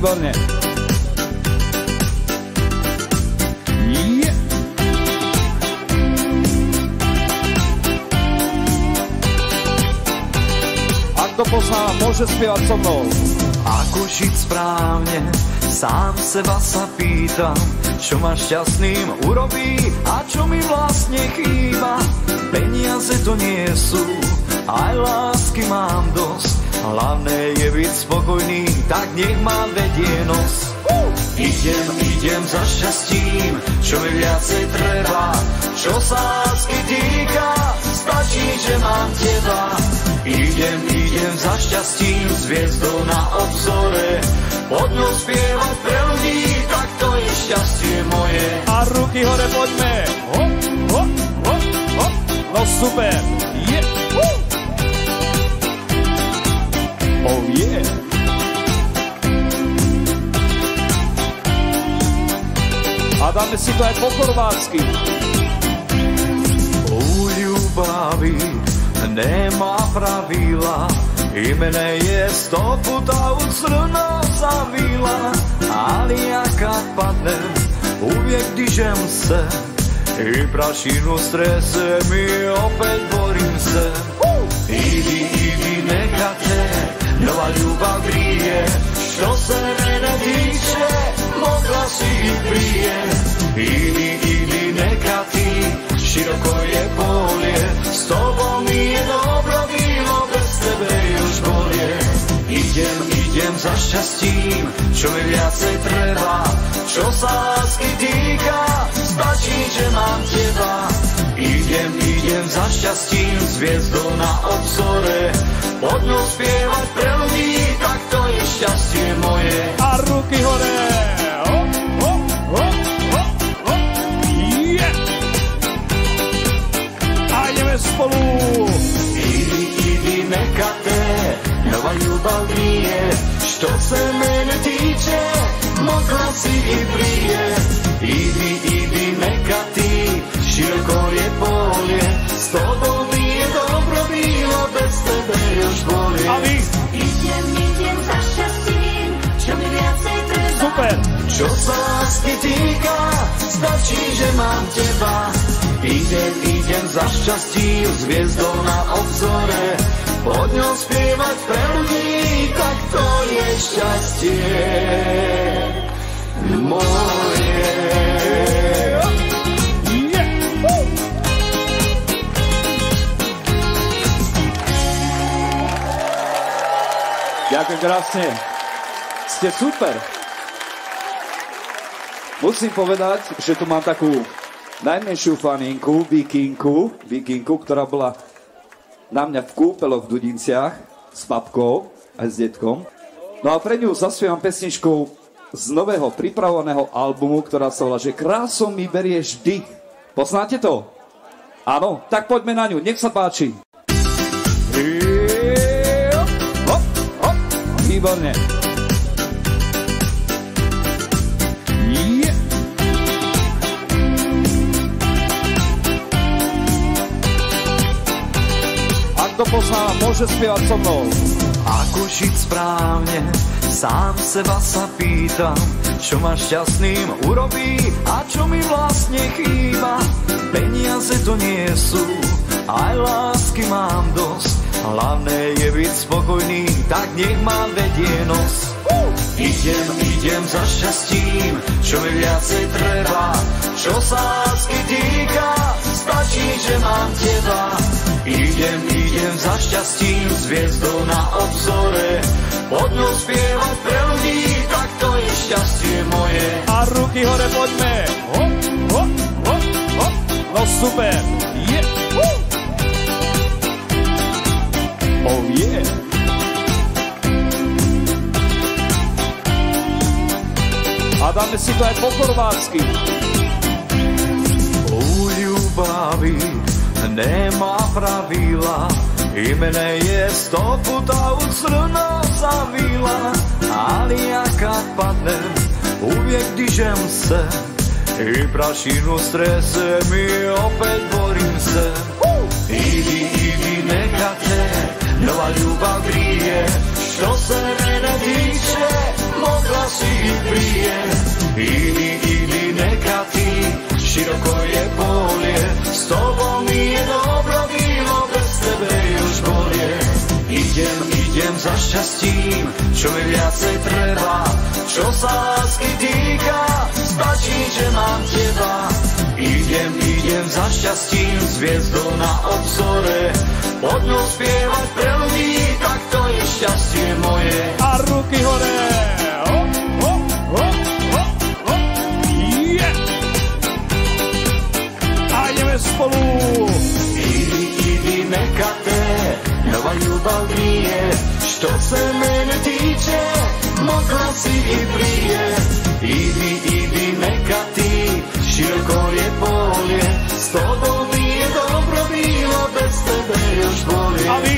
Výborne. Ak to pozná, môže spievať so mnou. Ako žiť správne, sám seba sa pýtam, čo ma šťastným urobí a čo mi vlastne chýba. Peniaze to nie sú, aj lásky mám dosť, hlavné je byť spokojný, tak nech ma vedie nos. Idem za šťastím, čo mi viacej treba, čo sa lásky týka, stačí, že mám teba. Idem za šťastím, s hviezdou na obzore, pod ňou spievať pre ľudí, tak to je šťastie moje. A ruky hore poďme. Hop, hop, hop, hop. No super. Yeah. Oh yeah. A dáme si to aj po chorvátsky. U ľubavi nemá pravidla, imene je 100 puta u crno zavila, ali ja kad padnem uvijek dižem se i prašinu strese mi opet borim se. Idi neka te nova ljubav grije, što se mene tiče mogla si i prije. Idi neka ti široko je polje, s tobom mi je dobro bilo, bez tebe još bolje. Idem za šťastím, čo mi viacej treba, čo sa lásky týka, stačí, že mám teba. Idem za šťastím, s hviezdou na obzore, pod ňou spievať pre ľudí, tak to je šťastie moje. A ruky hore. Hop, hop, hop, hop, hop. Yeah. A ideme spolu. Idi neka te nova ljubav grije, što se mene tiče mogla si i prije. Idi neka ti široko je polje, s tobom mi je dobro bilo, bez tebe još bolje. A vy? Idem za šťastím, čo mi viacej treba. Super. Čo sa lásky týka, stačí, že mám teba. Idem za šťastím, s hviezdou na obzore, pod ňou spievať pre ľudí, tak to je šťastie moje. Ďakujem krásne. Ste super. Musím povedať, že tu mám takú najmenšiu faninku, Vikinku, ktorá bola na mňa v kúpeloch v Dudinciach s babkou aj s detkom. No a pre ňu zaspievam pesničku z nového pripravovaného albumu, ktorá sa volá, že Krásou mi berieš dých. Poznáte to? Áno? Tak poďme na ňu, nech sa páči. Hop, hop, výborne. To pozná, môže spievať so mnou. Ako žiť správne, sám seba sa pýtam, čo ma šťastným urobí a čo mi vlastne chýba. Peniaze to nie sú, aj lásky mám dosť, hlavné je byť spokojný, tak nech ma vedie nos. Idem za šťastím, čo mi viacej treba, čo sa lásky týka, stačí, že mám teba. Idem za šťastím, s hviezdou na obzore, pod ňou spievať pre ľudí, tak to je šťastie moje. A ruky hore poďme. Hop, hop, hop, hop. No super. Yeah. Oh yeah. A dáme si to aj po chorvátsky. U ľubavi nemá pravidla, imene je 100 puta u crno zavila, ali ja kad padnem uvijek dižem se i prašinu strese mi opet borim se. Idi neka te nova ljubav grije, što se mene tiče mogla mokla si i prije. Idi, neka ti, široko je polje, s tobom mi je dobro bilo, bez tebe još bolje. Idem za šťastím, čo mi viacej treba, čo sa lásky týka, stačí, že mám teba. Idem za šťastím, s hviezdou na obzore, pod ňou spievať pre ľudí, tak to je šťastie moje. A ruky hore! Hop, hop, hop, hop, hop. Yeah. A ideme spolu! Idi, nekaté, nová ľubav gríje, što se mene tiče, mokla si i prije. Idi, neka ti, široko je polje, s tobom mi je dobro bilo, bez tebe još bolje. A vy?